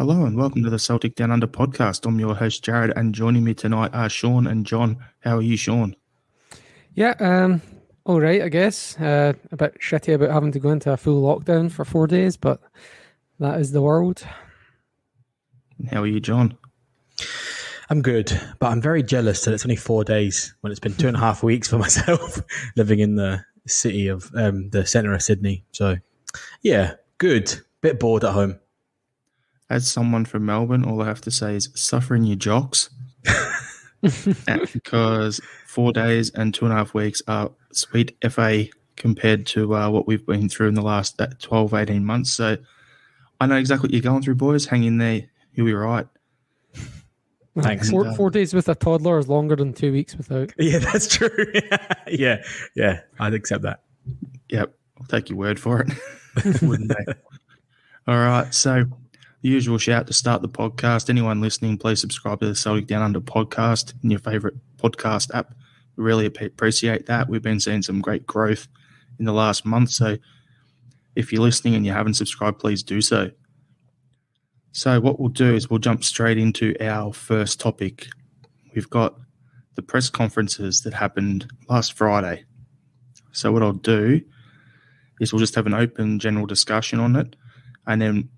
Hello and welcome to the Celtic Down Under podcast. I'm your host, Jarrod, and joining me tonight are Sean and John. How are you, Sean? Yeah, all right, I guess. A bit shitty about having to go into a full lockdown for 4 days, but that is the world. How are you, John? I'm good, but I'm very jealous that it's only 4 days when it's been 2.5 weeks for myself living in the city of the centre of Sydney. So, yeah, good. Bit bored at home. As someone from Melbourne, all I have to say is suffering your jocks. Because 4 days and 2.5 weeks are sweet FA compared to what we've been through in the last 12, 18 months. So I know exactly what you're going through, boys. Hang in there. You'll be right. Thanks. And, 4 days with a toddler is longer than 2 weeks without. Yeah, that's true. yeah, I'd accept that. Yep, I'll take your word for it. Wouldn't they? All right, so the usual shout to start the podcast. Anyone listening, please subscribe to the Celtic Down Under podcast in your favourite podcast app. We really appreciate that. We've been seeing some great growth in the last month, so if you're listening and you haven't subscribed, please do so. So what we'll do is we'll jump straight into our first topic. We've got the press conferences that happened last Friday. So what I'll do is we'll just have an open general discussion on it, and then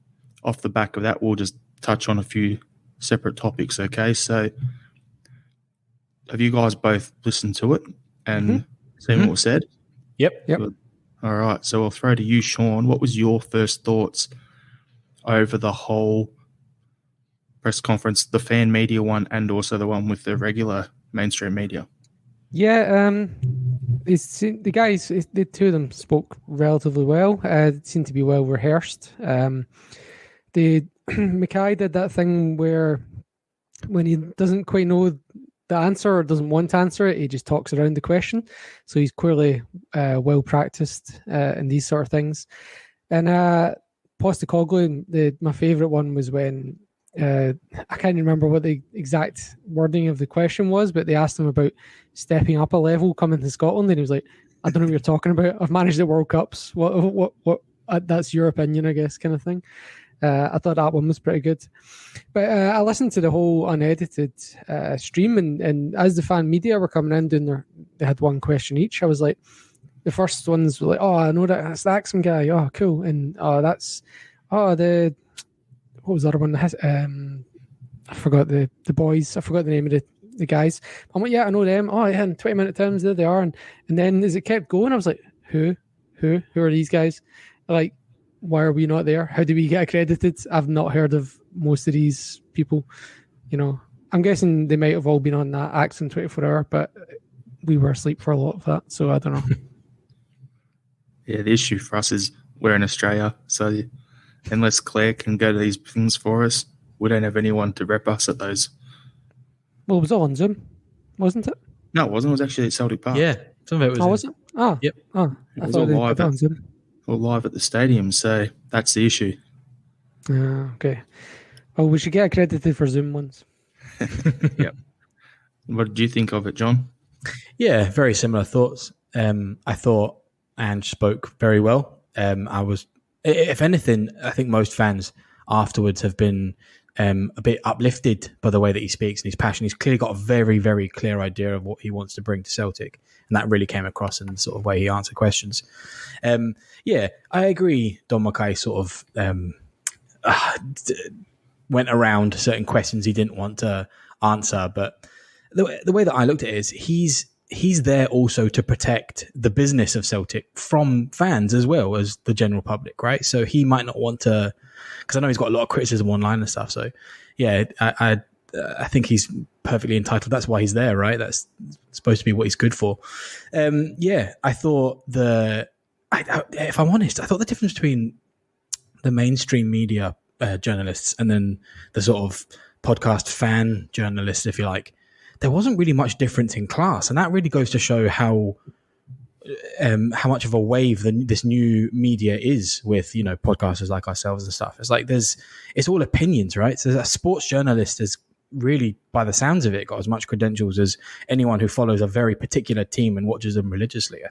off the back of that, we'll just touch on a few separate topics, okay? So have you guys both listened to it and seen what was said? Yep. Good. All right, so I'll throw to you, Sean. What was your first thoughts over the whole press conference, the fan media one and also the one with the regular mainstream media? Yeah, the guys, the two of them spoke relatively well. It seemed to be well rehearsed. Mackay did that thing where when he doesn't quite know the answer or doesn't want to answer it, he just talks around the question. So he's clearly well practiced in these sort of things. And Postecoglou, my favourite one was when I can't remember what the exact wording of the question was, but they asked him about stepping up a level coming to Scotland, and he was like, "I don't know what you're talking about. I've managed the World Cups. What? That's your opinion, I guess," kind of thing. I thought that one was pretty good. But I listened to the whole unedited stream, and as the fan media were coming in, they had one question each. I was like, the first ones were like, "Oh, I know that's the Axum guy. Oh, cool." And what was the other one? I forgot the boys. I forgot the name of the guys. I'm like, yeah, I know them. Oh, yeah, in 20-minute terms, there they are. And then as it kept going, I was like, who are these guys? Like, why are we not there? How do we get accredited? I've not heard of most of these people. You know, I'm guessing they might have all been on that Axum 24-hour, but we were asleep for a lot of that, so I don't know. Yeah, the issue for us is we're in Australia, so unless Claire can go to these things for us, we don't have anyone to rep us at those. Well, it was all on Zoom, wasn't it? No, it wasn't. It was actually at Celtic Park. Yeah, some of it was. Oh, was it? Oh, yep. Oh, it was all live at the stadium, so that's the issue. Okay. Well, we should get accredited for Zoom ones. Yep. What did you think of it, John? Yeah, very similar thoughts. I thought Ange spoke very well. If anything, I think most fans afterwards have been a bit uplifted by the way that he speaks and his passion. He's clearly got a very, very clear idea of what he wants to bring to Celtic, and that really came across in the sort of way he answered questions. Yeah, I agree. Don Mackay sort of went around certain questions he didn't want to answer, but the way that I looked at it is he's there also to protect the business of Celtic from fans as well as the general public, right? So he might not want to, because I know he's got a lot of criticism online and stuff. So yeah, I think he's perfectly entitled. That's why he's there, right? That's supposed to be what he's good for. Yeah, I thought if I'm honest, I thought the difference between the mainstream media journalists and then the sort of podcast fan journalists, if you like, there wasn't really much difference in class, and that really goes to show how much of a wave this new media is with, you know, podcasters like ourselves and stuff. It's like it's all opinions, right? So a sports journalist is really, by the sounds of it, got as much credentials as anyone who follows a very particular team and watches them religiously. I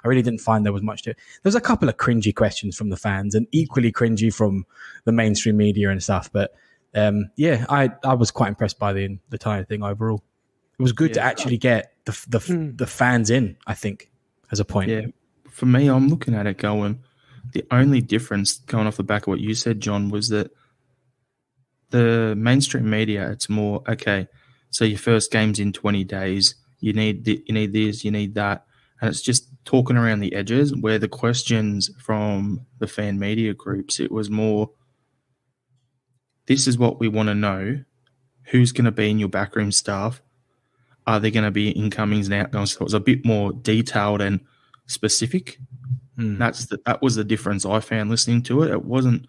really didn't find there was much to it. There's a couple of cringy questions from the fans and equally cringy from the mainstream media and stuff. But I was quite impressed by the entire thing overall. It was good to actually get the fans in, I think, as a point. Yeah. For me, I'm looking at it going, the only difference going off the back of what you said, John, was that the mainstream media, it's more, okay, so your first game's in 20 days, you need this, you need that. And it's just talking around the edges, where the questions from the fan media groups, it was more, this is what we want to know. Who's going to be in your backroom staff? Are there going to be incomings and outgoings? So it was a bit more detailed and specific. That was the difference I found listening to it. It wasn't,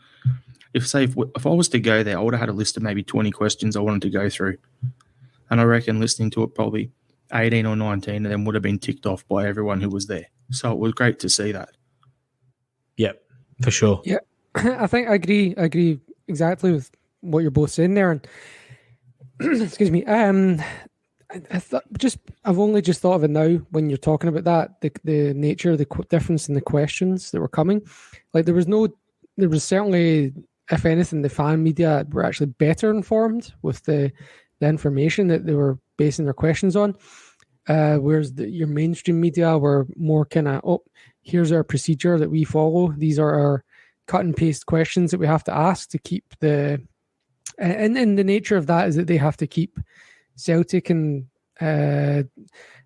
if I was to go there, I would have had a list of maybe 20 questions I wanted to go through. And I reckon listening to it, probably 18 or 19 of them would have been ticked off by everyone who was there. So it was great to see that. Yep, for sure. Yeah, I think I agree exactly with what you're both saying there. And excuse me. I've only just thought of it now when you're talking about that, the nature, the difference in the questions that were coming. Like there was certainly, if anything, the fan media were actually better informed with the information that they were basing their questions on. Whereas your mainstream media were more kind of, here's our procedure that we follow. These are our cut and paste questions that we have to ask to keep and the nature of that is that they have to keep Celtic and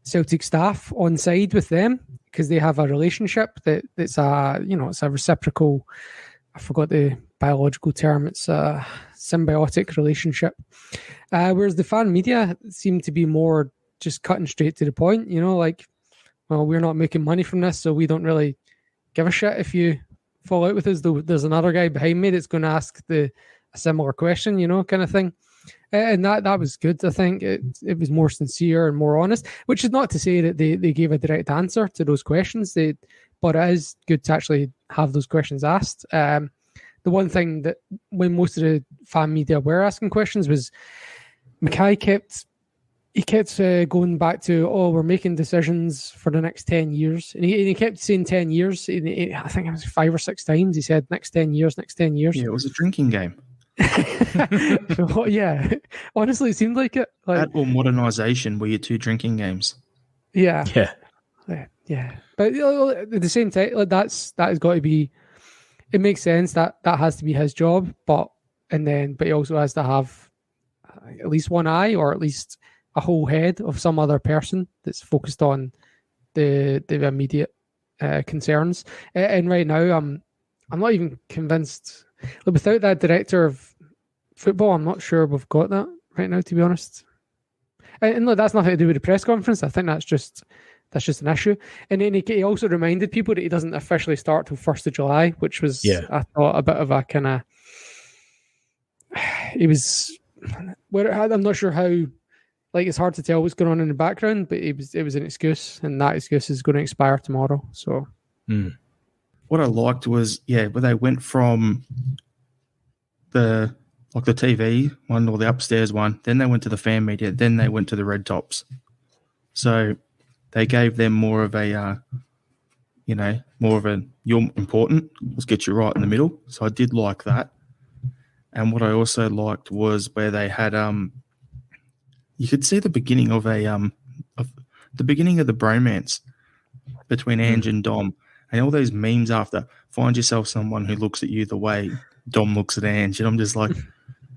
Celtic staff on side with them because they have a relationship it's a reciprocal, I forgot the biological term, it's a symbiotic relationship. Whereas the fan media seem to be more just cutting straight to the point, like, well, we're not making money from this, so we don't really give a shit if you fall out with us. There's another guy behind me that's going to ask a similar question, kind of thing. And that was good. I think it was more sincere and more honest, which is not to say that they gave a direct answer to those questions. But it is good to actually have those questions asked. The one thing that when most of the fan media were asking questions was Mackay kept going back to, we're making decisions for the next 10 years. And he kept saying 10 years. I think it was 5 or 6 times. He said next 10 years, next 10 years. Yeah, it was a drinking game. Yeah, honestly, it seemed like it. That or modernisation were your 2 drinking games. Yeah. But at the same time, that has got to be. It makes sense that has to be his job, but he also has to have at least one eye or at least a whole head of some other person that's focused on the immediate concerns. And right now, I'm not even convinced. Without that director of football, I'm not sure we've got that right now, to be honest. And look, that's nothing to do with the press conference. I think that's just an issue. And then he also reminded people that he doesn't officially start till 1st of July, which was, I thought, a bit of a kind of... I'm not sure how... Like, it's hard to tell what's going on in the background, but it was an excuse, and that excuse is going to expire tomorrow. So... What I liked was, where they went from the TV one or the upstairs one, then they went to the fan media, then they went to the red tops. So they gave them more of a, you're important, let's get you right in the middle. So I did like that. And what I also liked was where they had, you could see the beginning of the beginning of the bromance between Ange and Dom. And all those memes after, find yourself someone who looks at you the way Dom looks at Ange. And I'm just like,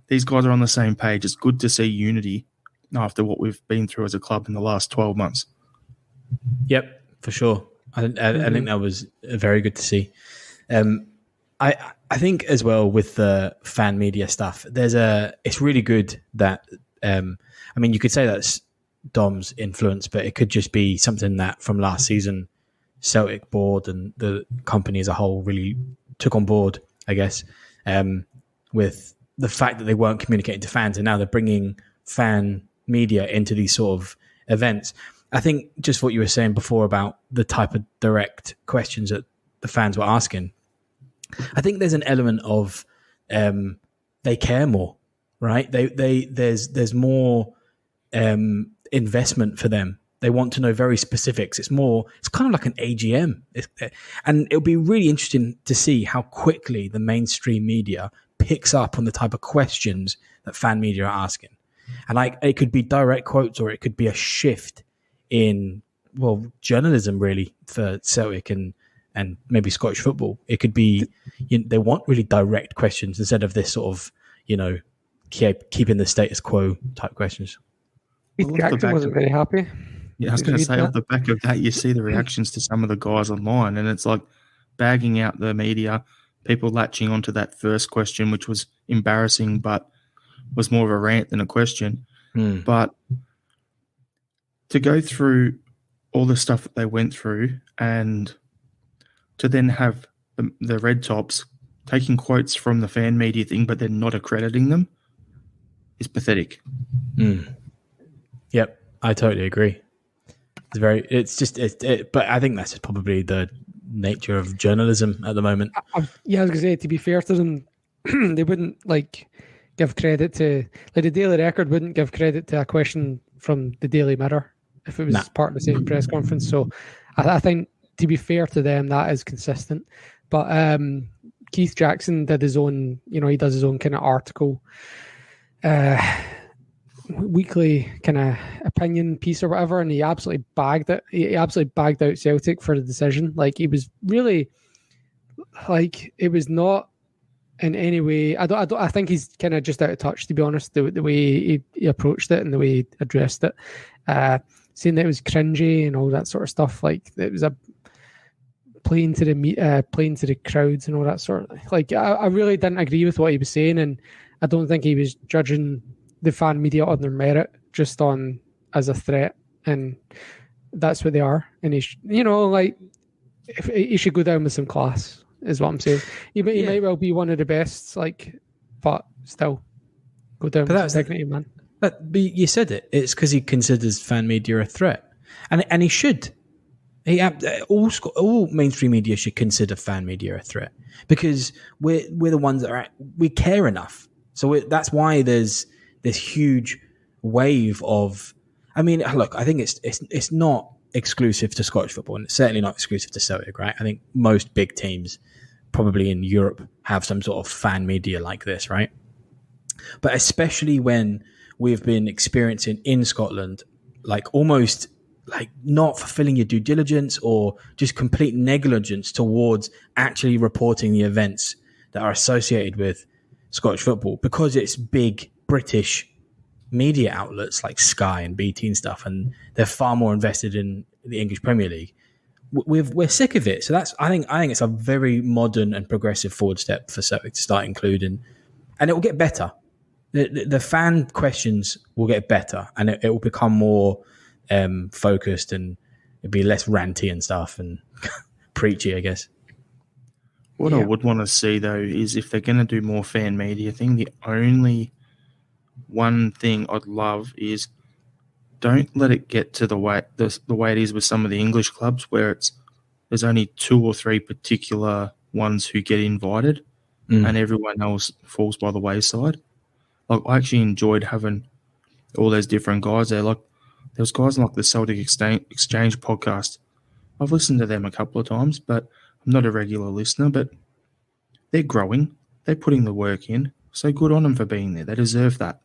these guys are on the same page. It's good to see unity after what we've been through as a club in the last 12 months. Yep, for sure. I think that was very good to see. I think as well with the fan media stuff, it's really good that, you could say that's Dom's influence, but it could just be something that from last season, Celtic board and the company as a whole really took on board, I guess, with the fact that they weren't communicating to fans and now they're bringing fan media into these sort of events. I think just what you were saying before about the type of direct questions that the fans were asking, I think there's an element of they care more right? There's more investment for them. They want to know very specifics. It's kind of like an AGM. And it'll be really interesting to see how quickly the mainstream media picks up on the type of questions that fan media are asking. And it could be direct quotes, or it could be a shift in, journalism really for Celtic and maybe Scottish football. It could be, they want really direct questions instead of this sort of, keeping the status quo type questions. Keith Jackson wasn't very happy. Yeah, I was going to say, off the back of that, you see the reactions to some of the guys online, and it's like bagging out the media, people latching onto that first question, which was embarrassing, but was more of a rant than a question. But to go through all the stuff that they went through and to then have the Red Tops taking quotes from the fan media thing, but then not accrediting them is pathetic. Yep, I totally agree. But I think that's just probably the nature of journalism at the moment. I was going to say, to be fair to them, they wouldn't give credit to, the Daily Record wouldn't give credit to a question from the Daily Mirror if it was part of the same press conference. So I think, to be fair to them, that is consistent. But Keith Jackson did his own, he does his own kind of article, weekly kind of opinion piece or whatever, and he absolutely bagged it. He absolutely bagged out Celtic for the decision. He was really, it was not in any way. I think he's kind of just out of touch, to be honest. The way he approached it and the way he addressed it, saying that it was cringy and all that sort of stuff. It was a playing to the crowds and all that sort of. I really didn't agree with what he was saying, and I don't think he was judging the fan media on their merit, just on as a threat, and that's what they are. And he should go down with some class, is what I'm saying. He might well be one of the best, but still, go down with integrity, man. But you said it. It's because he considers fan media a threat, and he should. All mainstream media should consider fan media a threat, because we're the ones that we care enough. So that's why there's this huge wave of. I mean, look, I think it's not exclusive to Scottish football, and it's certainly not exclusive to Celtic, right? I think most big teams, probably in Europe, have some sort of fan media like this, right? But especially when we've been experiencing in Scotland, almost not fulfilling your due diligence or just complete negligence towards actually reporting the events that are associated with Scottish football, because it's big British media outlets like Sky and BT and stuff, and they're far more invested in the English Premier League. We're sick of it. So I think it's a very modern and progressive forward step for Celtic to start including, and it will get better. The fan questions will get better, and it will become more focused, and it'll be less ranty and stuff and preachy, I guess. What I would want to see, though, is if they're going to do more fan media thing, the only one thing I'd love is don't let it get to the way it is with some of the English clubs, where there's only 2 or 3 particular ones who get invited and everyone else falls by the wayside. I actually enjoyed having all those different guys there. There was guys like the Celtic Exchange podcast. I've listened to them a couple of times, but I'm not a regular listener. But they're growing. They're putting the work in. So good on them for being there. They deserve that.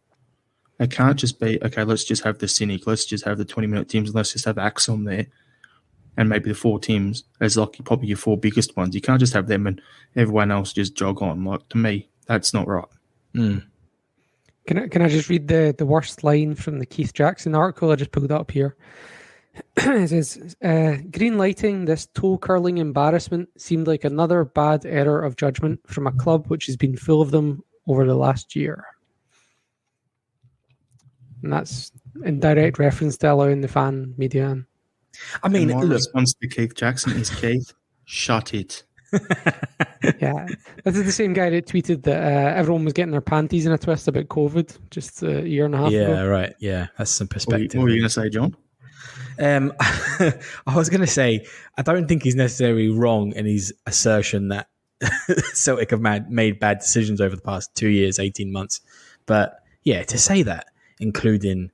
It can't just be, okay, let's just have the Cynic, let's just have the 20-minute teams, let's just have Axon there, and maybe the 4 teams as probably your 4 biggest ones. You can't just have them and everyone else just jog on. To me, that's not right. Can I just read the worst line from the Keith Jackson article? I just pulled it up here. It says, green lighting this toe-curling embarrassment seemed like another bad error of judgment from a club which has been full of them over the last year. And that's in direct reference to allowing the fan media in. I mean, my response to Keith Jackson is, Keith, shut it. Yeah, this is the same guy that tweeted that everyone was getting their panties in a twist about COVID just a year and a half ago. Yeah, right. Yeah, that's some perspective. What were you going to say, John? I was going to say, I don't think he's necessarily wrong in his assertion that Celtic have made bad decisions over the past 2 years, 18 months. But yeah, to say that, including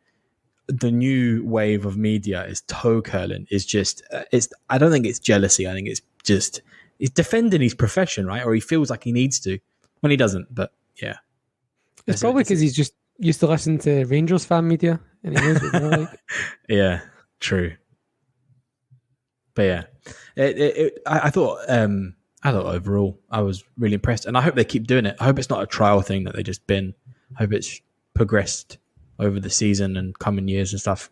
the new wave of media is toe curling, is just I don't think it's jealousy. I think it's just he's defending his profession, right? Or he feels like he needs to when he doesn't. But yeah, it's probably because he's just used to listen to Rangers fan media and he knows what they're like. Yeah, true. But yeah, I thought overall I was really impressed, and I hope they keep doing it. I hope it's not a trial thing that they just been. I hope it's progressed over the season and coming years and stuff.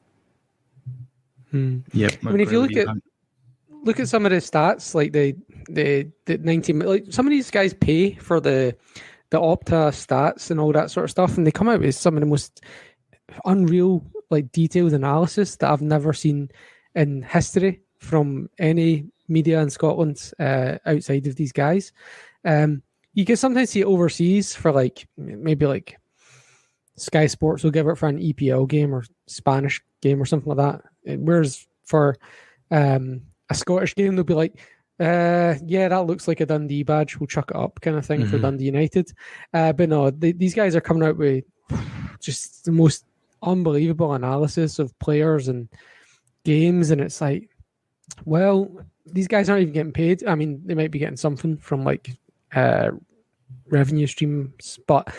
Yep. I mean, if you look at some of the stats, like the 90, like some of these guys pay for the Opta stats and all that sort of stuff, and they come out with some of the most unreal, like detailed analysis that I've never seen in history from any media in Scotland outside of these guys. You can sometimes see it overseas for like maybe like Sky Sports will give it for an EPL game or Spanish game or something like that. Whereas for a Scottish game, they'll be like, yeah, that looks like a Dundee badge. We'll chuck it up kind of thing for Dundee United. But no, these guys are coming out with just the most unbelievable analysis of players and games. And it's like, well, these guys aren't even getting paid. I mean, they might be getting something from like revenue streams, but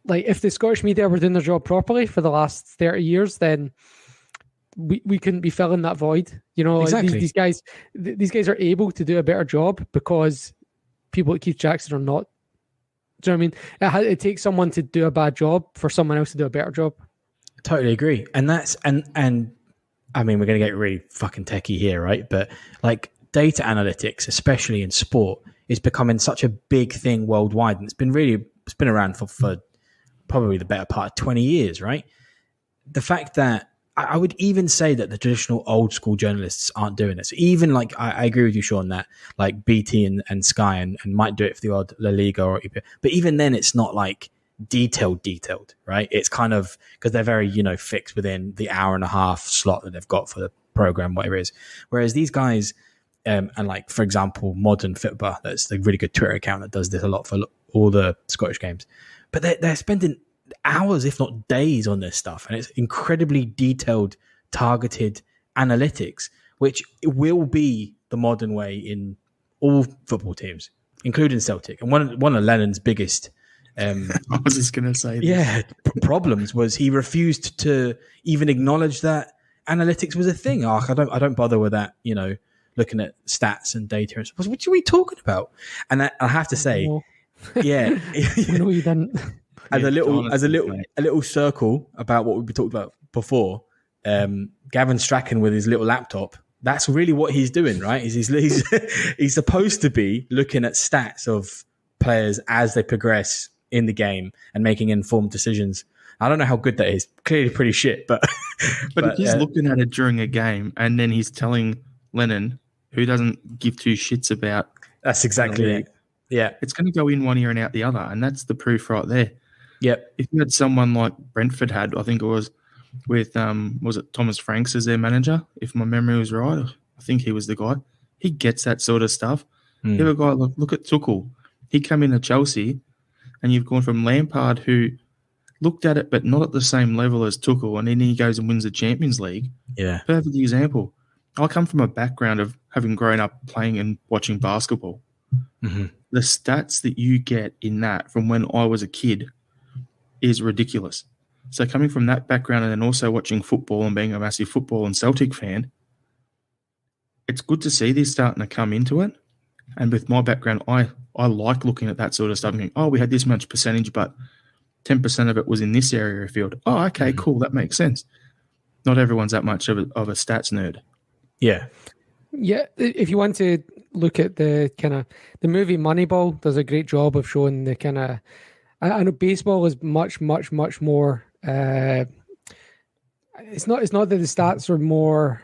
like if the Scottish media were doing their job properly for the last 30 years, then we couldn't be filling that void. You know, exactly. Like these guys are able to do a better job because people like Keith Jackson are not. Do you know what I mean? It takes someone to do a bad job for someone else to do a better job. Totally agree. And that's and I mean, we're going to get really fucking techie here, right? But like data analytics, especially in sport, is becoming such a big thing worldwide, and it's been around for probably the better part of 20 years, right? The fact that I would even say that the traditional old school journalists aren't doing it. So even like, I agree with you, Sean, that like BT and Sky and might do it for the odd La Liga or EPL, but even then it's not like detailed, right? It's kind of, because they're very, fixed within the hour and a half slot that they've got for the program, whatever it is. Whereas these guys, and like, for example, Modern Football, that's the really good Twitter account that does this a lot for all the Scottish games. But they're spending hours, if not days, on this stuff. And it's incredibly detailed, targeted analytics, which will be the modern way in all football teams, including Celtic. And one of Lennon's biggest I was just going to say this. Yeah, problems was he refused to even acknowledge that analytics was a thing. Oh, I don't bother with that, looking at stats and data. And stuff. What are we talking about? And I have to say, yeah. No, you didn't. As a little circle about what we talked about before, Gavin Strachan with his little laptop, that's really what he's doing, right? He's supposed to be looking at stats of players as they progress in the game and making informed decisions. I don't know how good that is. Clearly pretty shit, but if he's looking at it during a game and then he's telling Lennon, who doesn't give two shits about, that's exactly it. Yeah, it's going to go in one ear and out the other, and that's the proof right there. Yep. If you had someone like Brentford had, I think it was with was it Thomas Franks as their manager? If my memory was right, I think he was the guy. He gets that sort of stuff. You have a guy look at Tuchel. He came into Chelsea, and you've gone from Lampard, who looked at it but not at the same level as Tuchel, and then he goes and wins the Champions League. Yeah, perfect example. I come from a background of having grown up playing and watching basketball. Mm-hmm. The stats that you get in that from when I was a kid is ridiculous. So coming from that background and then also watching football and being a massive football and Celtic fan, it's good to see this starting to come into it. And with my background, I like looking at that sort of stuff and going, we had this much percentage, but 10% of it was in this area of field. Oh, okay, cool. That makes sense. Not everyone's that much of a stats nerd. Yeah. Yeah. If you want to look at the kind of the movie Moneyball, does a great job of showing the kind of, I know baseball is much, much, much more. It's not that the stats are more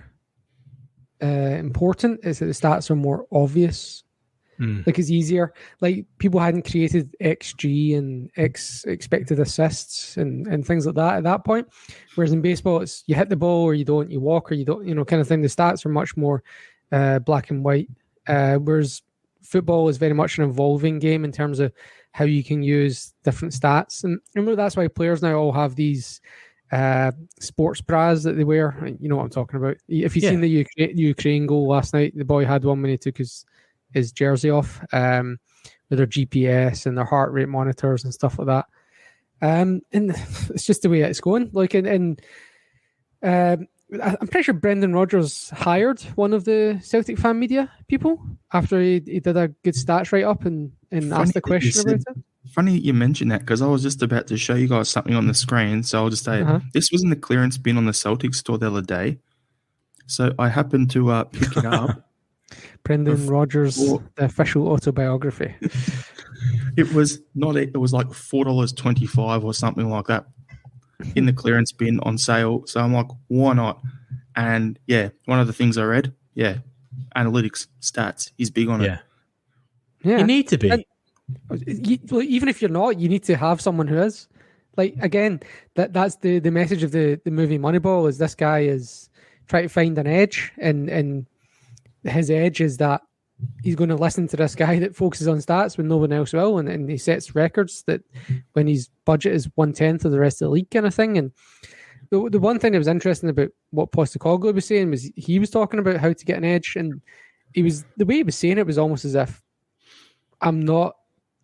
important. It's that the stats are more obvious. Like it's easier. Like people hadn't created XG and expected assists and things like that at that point. Whereas in baseball, it's you hit the ball or you don't, you walk or you don't, kind of thing. The stats are much more black and white. Whereas football is very much an evolving game in terms of how you can use different stats. And remember, that's why players now all have these sports bras that they wear. You know what I'm talking about. If you've seen the Ukraine goal last night, the boy had one when he took his jersey off, with their GPS and their heart rate monitors and stuff like that. And it's just the way it's going. Like, I'm pretty sure Brendan Rodgers hired one of the Celtic Fan Media people after he did a good stats write-up and asked a question about it. Funny you mentioned that, because I was just about to show you guys something on the screen. So I'll just say, this was in the clearance bin on the Celtic store the other day. So I happened to pick it up. Brendan Rodgers, the official autobiography. It was like $4.25 or something like that in the clearance bin on sale. So I'm like, why not? And one of the things I read, analytics, stats. He's big on it. Yeah, you need to be. Even if you're not, you need to have someone who is. Like, again, that's the message of the movie Moneyball, is this guy is trying to find an edge, and his edge is that he's going to listen to this guy that focuses on stats when no one else will, and he sets records that when his budget is 1/10 of the rest of the league kind of thing. And the one thing that was interesting about what Postecoglou was saying was he was talking about how to get an edge, and the way he was saying it was almost as if, I'm not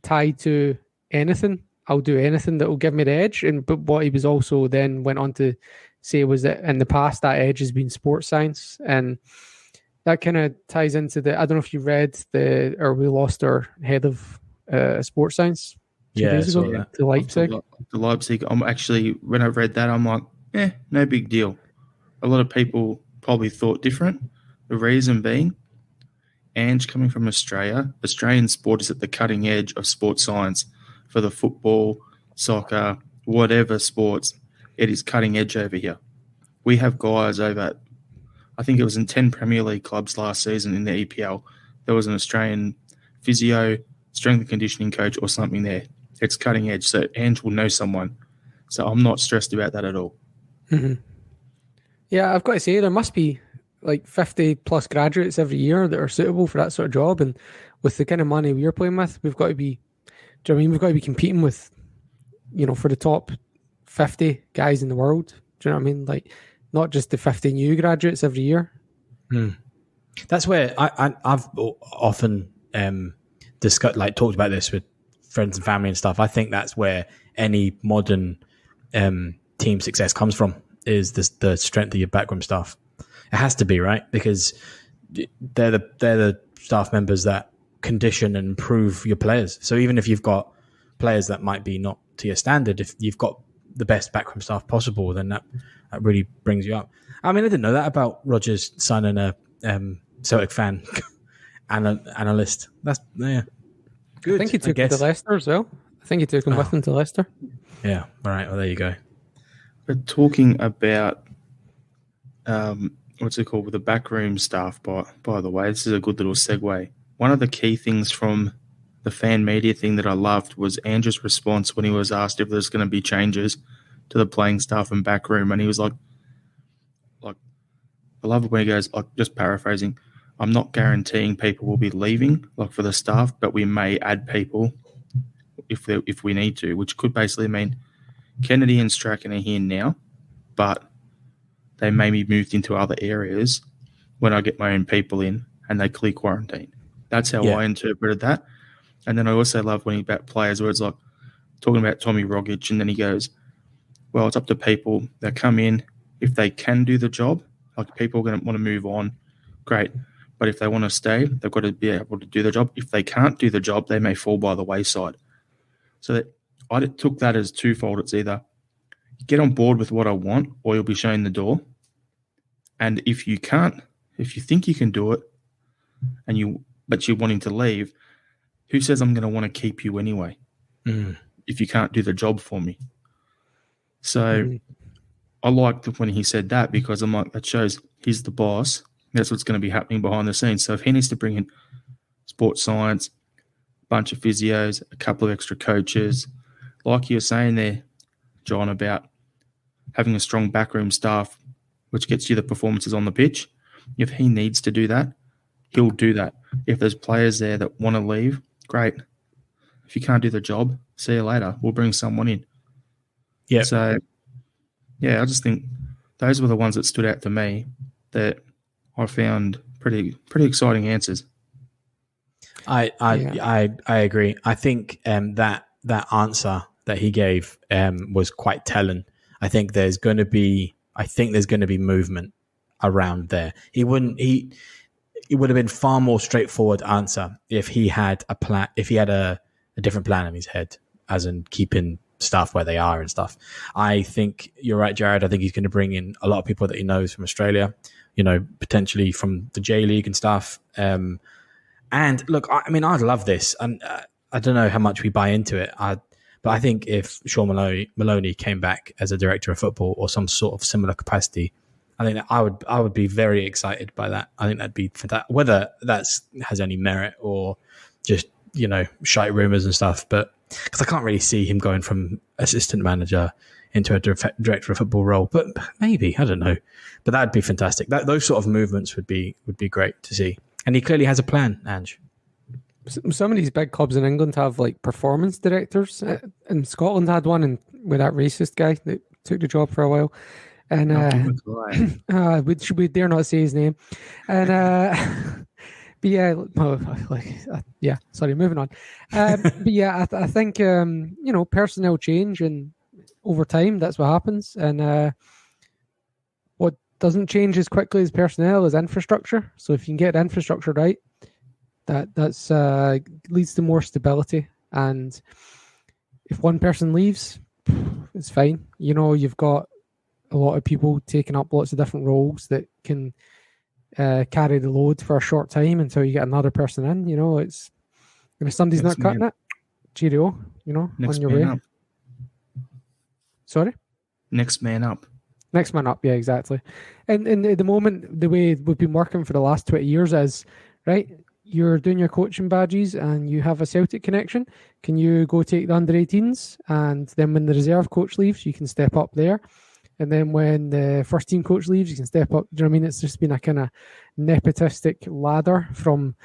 tied to anything. I'll do anything that will give me the edge. But what he was also then went on to say was that in the past that edge has been sports science, and that kind of ties into I don't know if you read we lost our head of sports science 2 days ago to Leipzig. The Leipzig. I'm actually, when I read that, I'm like, no big deal. A lot of people probably thought different. The reason being, Ange coming from Australia, Australian sport is at the cutting edge of sports science for the football, soccer, whatever sports. It is cutting edge over here. We have guys over, I think it was in 10 Premier League clubs last season in the EPL. There was an Australian physio, strength and conditioning coach or something there. It's cutting edge. So Ange will know someone. So I'm not stressed about that at all. Mm-hmm. Yeah, I've got to say, there must be like 50 plus graduates every year that are suitable for that sort of job. And with the kind of money we're playing with, we've got to be, do you know what I mean? We've got to be competing with, for the top 50 guys in the world. Do you know what I mean? Like, not just the 50 new graduates every year. That's where I've often talked about this with friends and family and stuff. I think that's where any modern team success comes from, is the strength of your backroom staff. It has to be, right? Because they're the staff members that condition and improve your players. So even if you've got players that might be not to your standard, if you've got the best backroom staff possible, then that really brings you up. I mean, I didn't know that about Rodgers signing a Celtic fan analyst. That's good. I think he took him to Leicester as well. I think he took him with him to Leicester. Yeah. All right. Well, there you go. We're talking about what's it called, with the backroom staff. By the way, this is a good little segue. One of the key things from the fan media thing that I loved was Ange's response when he was asked if there's going to be changes to the playing staff and backroom, and he was like, I love it when he goes, like, just paraphrasing, I'm not guaranteeing people will be leaving, like, for the staff, but we may add people if we need to, which could basically mean Kennedy and Strachan are here now, but they may be moved into other areas when I get my own people in and they clear quarantine. That's how I interpreted that. And then I also love when he about players where it's like talking about Tommy Rogic, and then he goes, well, it's up to people that come in. If they can do the job, like, people are going to want to move on, great. But if they want to stay, they've got to be able to do the job. If they can't do the job, they may fall by the wayside. So that I took that as twofold. It's either get on board with what I want, or you'll be shown the door. And if you can't, if you think you can do it, but you're wanting to leave, who says I'm going to want to keep you anyway? If you can't do the job for me. So I liked when he said that, because I'm like, that shows he's the boss. That's what's going to be happening behind the scenes. So if he needs to bring in sports science, a bunch of physios, a couple of extra coaches, like you're saying there, John, about having a strong backroom staff, which gets you the performances on the pitch, if he needs to do that, he'll do that. If there's players there that want to leave, great. if you can't do the job, see you later. We'll bring someone in. Yeah. So, yeah, I just think those were the ones that stood out to me that I found pretty exciting answers. I agree. I think that answer that he gave was quite telling. I think there's going to be movement around there. It would have been far more straightforward answer if he had a plan, if he had a different plan in his head, as in keeping staff where they are and stuff. I think you're right, Jarrod. I think he's going to bring in a lot of people that he knows from Australia, potentially from the J League and stuff. And look, I mean, I'd love this. And I don't know how much we buy into it. But I think if Sean Maloney came back as a director of football or some sort of similar capacity, I think that I would be very excited by that. I think that'd be fantastic. Whether that has any merit or just, shite rumours and stuff. But because I can't really see him going from assistant manager into a director of football role. But maybe, I don't know. But that'd be fantastic. Those sort of movements would be great to see. And he clearly has a plan, Ange. Some of these big clubs in England have like performance directors. And Scotland had one, and with that racist guy that took the job for a while. And we dare not say his name. And but yeah, sorry, moving on. But yeah, I think personnel change, and over time that's what happens. And what doesn't change as quickly as personnel is infrastructure. So if you can get infrastructure right, that's leads to more stability. And if one person leaves, it's fine. You've got a lot of people taking up lots of different roles that can carry the load for a short time until you get another person in. It's if somebody's not cutting it, cheerio. Next on your man way. up. Sorry. Next man up. Next man up, yeah, exactly. And at the moment, the way we've been working for the last 20 years is, right, you're doing your coaching badges and you have a Celtic connection. Can you go take the under-18s? And then when the reserve coach leaves, you can step up there. And then when the first team coach leaves, you can step up. Do you know what I mean? It's just been a kind of nepotistic ladder from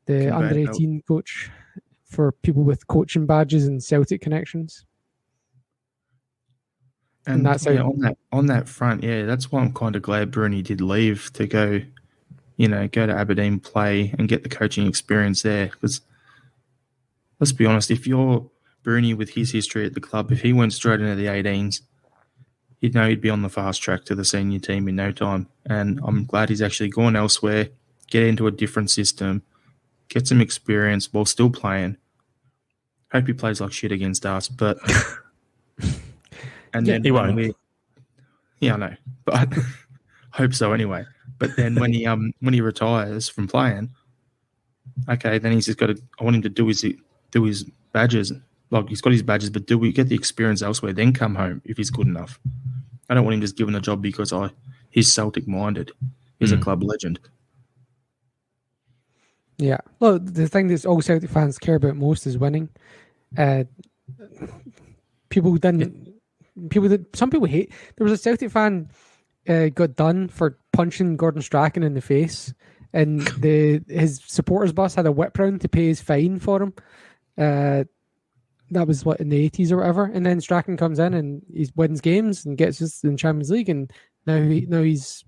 the under-18 coach for people with coaching badges and Celtic connections. And that's on that front, that's why I'm kind of glad Bruni did leave to go to Aberdeen, play and get the coaching experience there. Because let's be honest, if you're Bruni with his history at the club, if he went straight into the 18s, you'd know he'd be on the fast track to the senior team in no time. And I'm glad he's actually gone elsewhere, get into a different system, get some experience while still playing. Hope he plays like shit against us, but... And then he won't. I know, but I hope so anyway. But then when he retires from playing, okay, then he's just got to. I want him to do his badges. Like he's got his badges, but do we get the experience elsewhere? Then come home if he's good enough. I don't want him just given a job because he's Celtic minded. He's a club legend. Yeah. Well, the thing that all Celtic fans care about most is winning. Some people hate. There was a Celtic fan got done for punching Gordon Strachan in the face, and his supporters bus had a whip round to pay his fine for him. That was in the 80s or whatever. And then Strachan comes in and he wins games and gets us in Champions League, and now he's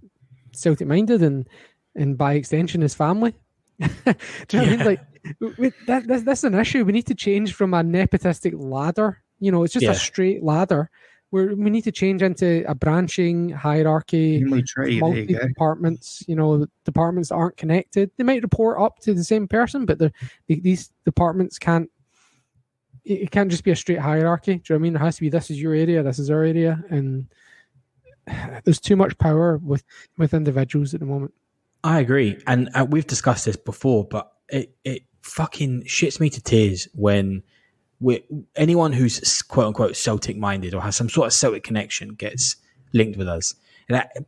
Celtic minded and by extension his family. Do you know what I mean? That's an issue. We need to change from a nepotistic ladder. It's just a straight ladder. We need to change into a branching hierarchy, multi-departments, departments that aren't connected. They might report up to the same person, but these departments can't just be a straight hierarchy. Do you know what I mean? There has to be, this is your area, this is our area, and there's too much power with individuals at the moment. I agree. And we've discussed this before, but it fucking shits me to tears when anyone who's quote unquote Celtic minded or has some sort of Celtic connection gets linked with us.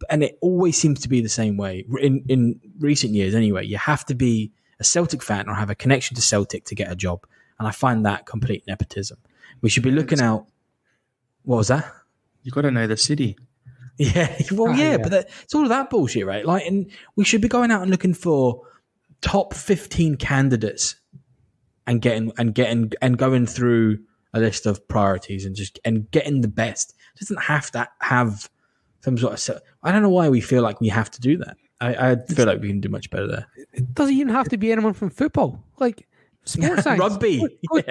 And it always seems to be the same way in recent years anyway. You have to be a Celtic fan or have a connection to Celtic to get a job. And I find that complete nepotism. We should be looking out. What was that? You got to know the city. Yeah. Well, but it's all of that bullshit, right? And we should be going out and looking for top 15 candidates and going through a list of priorities and getting the best. It doesn't have to have some sort of. I don't know why we feel like we have to do that. I feel like we can do much better there. It doesn't even have to be anyone from football. Like sports science, rugby.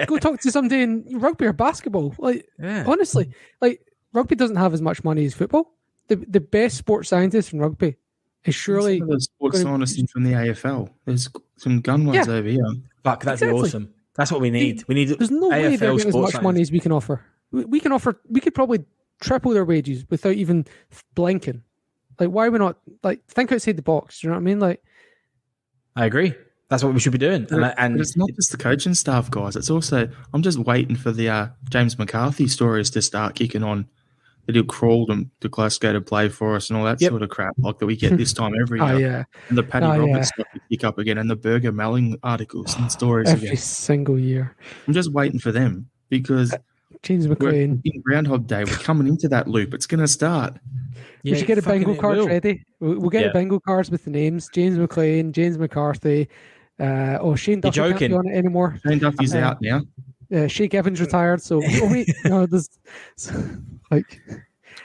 Go talk to somebody in rugby or basketball. Like honestly, like rugby doesn't have as much money as football. The best sports scientist in rugby is surely the sports scientist from the AFL. There's some gun ones over here. Fuck, that'd be awesome. That's what we need. We need. There's no way they're getting as much money as we can offer. We could probably triple their wages without even blinking. Like, why are we not like think outside the box? Do you know what I mean? Like, I agree. That's what we should be doing. And it's not just the coaching staff, guys. It's also I'm just waiting for the James McCarthy stories to start kicking on. That he'll crawl to Glasgow to play for us and all that sort of crap like that we get this time every year. Yeah. And the Paddy Roberts stuff will pick up again and the Burger Melling articles and stories every again. single year. I'm just waiting for them because James McLean. In Groundhog Day, we're coming into that loop. It's going to start. We should get a bingo card ready. We'll get a bingo cards with the names. James McLean, James McCarthy. Shane Duffy can't be on it anymore. Shane Duffy's out now. Shake Evans retired. So, there's like...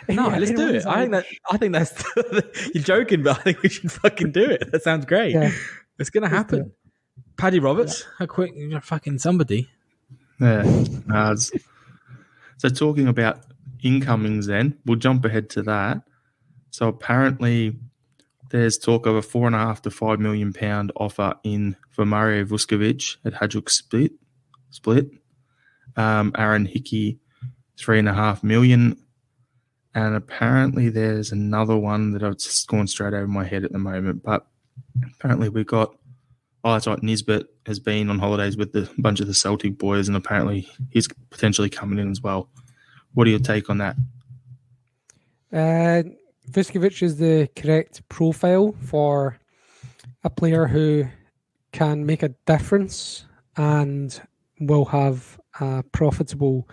No, let's do it. I think that's you're joking, but I think we should fucking do it. That sounds great. Yeah. It's gonna happen. Paddy Roberts, how quick you're fucking somebody. Yeah. So talking about incomings then, we'll jump ahead to that. So apparently there's talk of a £4.5 to £5 million offer in for Mario Vuskovic at Hajduk Split. Aaron Hickey, $3.5 million. And apparently there's another one that I've just gone straight over my head at the moment. But apparently we got, that's right, Nisbet has been on holidays with a bunch of the Celtic boys, and apparently he's potentially coming in as well. What are your take on that? Vuskovic is the correct profile for a player who can make a difference and will have a profitable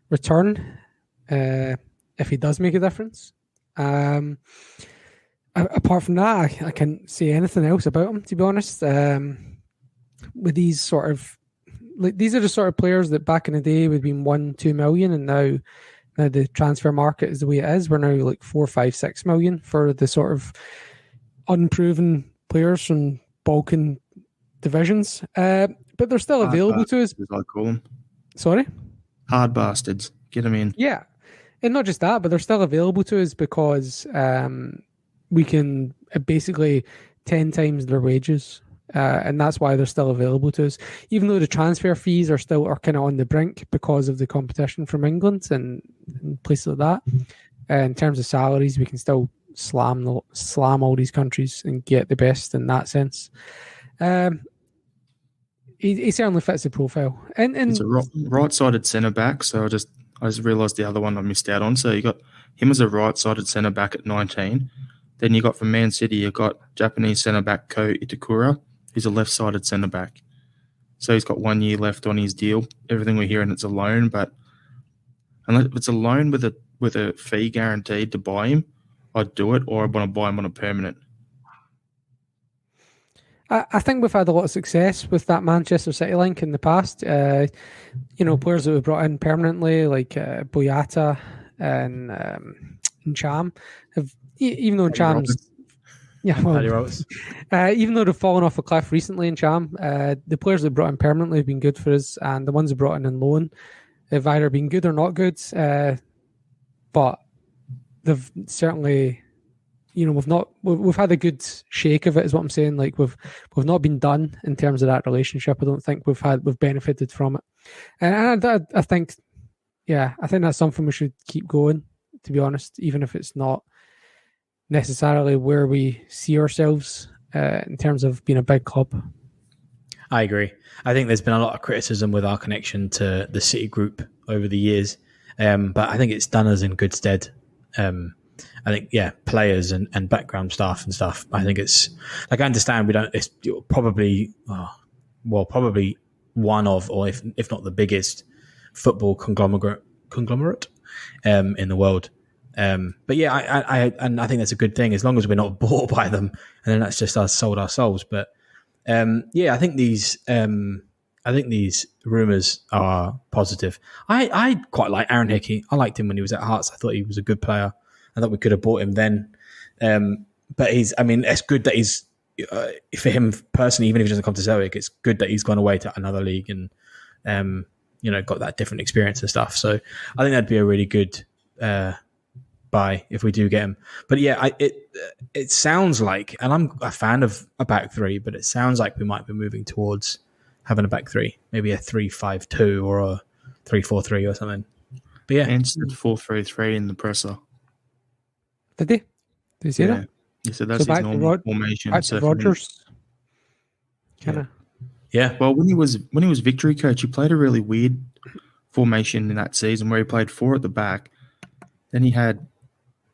return. If he does make a difference. Apart from that, I can't say anything else about him, to be honest. With these sort of, like, these are the sort of players that back in the day would have been 1-2 million, and now the transfer market is the way it is. We're now like 4, 5, 6 million for the sort of unproven players from Balkan divisions. But they're still available to us. As I call them. Sorry? Hard bastards. Get them in. Yeah. And not just that, but they're still available to us because we can basically 10 times their wages. And that's why they're still available to us. Even though the transfer fees are kind of on the brink because of the competition from England and places like that. In terms of salaries, we can still slam all these countries and get the best in that sense. He certainly fits the profile. And he's a right-sided centre-back, so I just realised the other one I missed out on. So you got him as a right-sided centre-back at 19. Then you got from Man City, you got Japanese centre-back Ko Itakura. He's a left-sided centre-back. So he's got 1 year left on his deal. Everything we're hearing, it's a loan, but unless it's a loan with a fee guaranteed to buy him, I'd do it, or I want to buy him on a permanent. I think we've had a lot of success with that Manchester City link in the past. Players that we've brought in permanently, like Boyata and Cham, even though Cham's... even though they've fallen off a cliff recently in Cham, the players that brought in permanently have been good for us, and the ones that brought in loan have either been good or not good. But they've certainly, we've had a good shake of it, is what I'm saying. Like we've not been done in terms of that relationship. I don't think we've benefited from it, and I think that's something we should keep going. To be honest, even if it's not necessarily where we see ourselves in terms of being a big club. I agree. I think there's been a lot of criticism with our connection to the City Group over the years, but I think it's done us in good stead. I think, players and background staff and stuff. I think it's like, I understand it's probably one of, or if not the biggest football conglomerate in the world. But I think that's a good thing as long as we're not bought by them, and then that's just us sold our souls. But I think these I think these rumours are positive. I quite like Aaron Hickey. I liked him when he was at Hearts. I thought he was a good player. I thought we could have bought him then. But it's good that he's, for him personally, even if he doesn't come to Celtic, it's good that he's gone away to another league and, got that different experience and stuff. So I think that'd be a really good buy if we do get him. But yeah, it sounds like, and I'm a fan of a back three, but it sounds like we might be moving towards having a back three, maybe a 3-5-2 or a 3-4-3 or something. But yeah, and said 4-3-3 in the presser. Did he? Did you see that? He said that's his normal formation. Back to Rodgers. Kind of. Yeah. Well, when he was victory coach, he played a really weird formation in that season where he played 4 at the back. Then he had,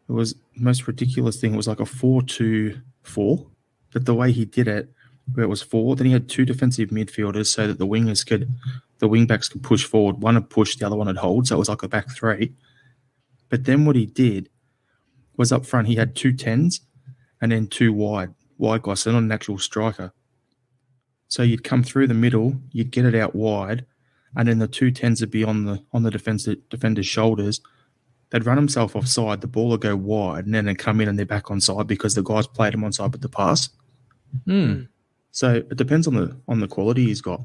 it was the most ridiculous thing. It was like a 4-2-4, but the way he did it, where it was 4, then he had 2 defensive midfielders so that the wingbacks could push forward. One would push, the other one would hold. So it was like a back 3. But then what he did was up front, he had 2 10s and then 2 wide guys, so not an actual striker. So you'd come through the middle, you'd get it out wide, and then the 2 10s would be on the defender's shoulders. They'd run himself offside, the ball would go wide, and then they'd come in and they're back onside because the guys played him onside with the pass. So it depends on the quality he's got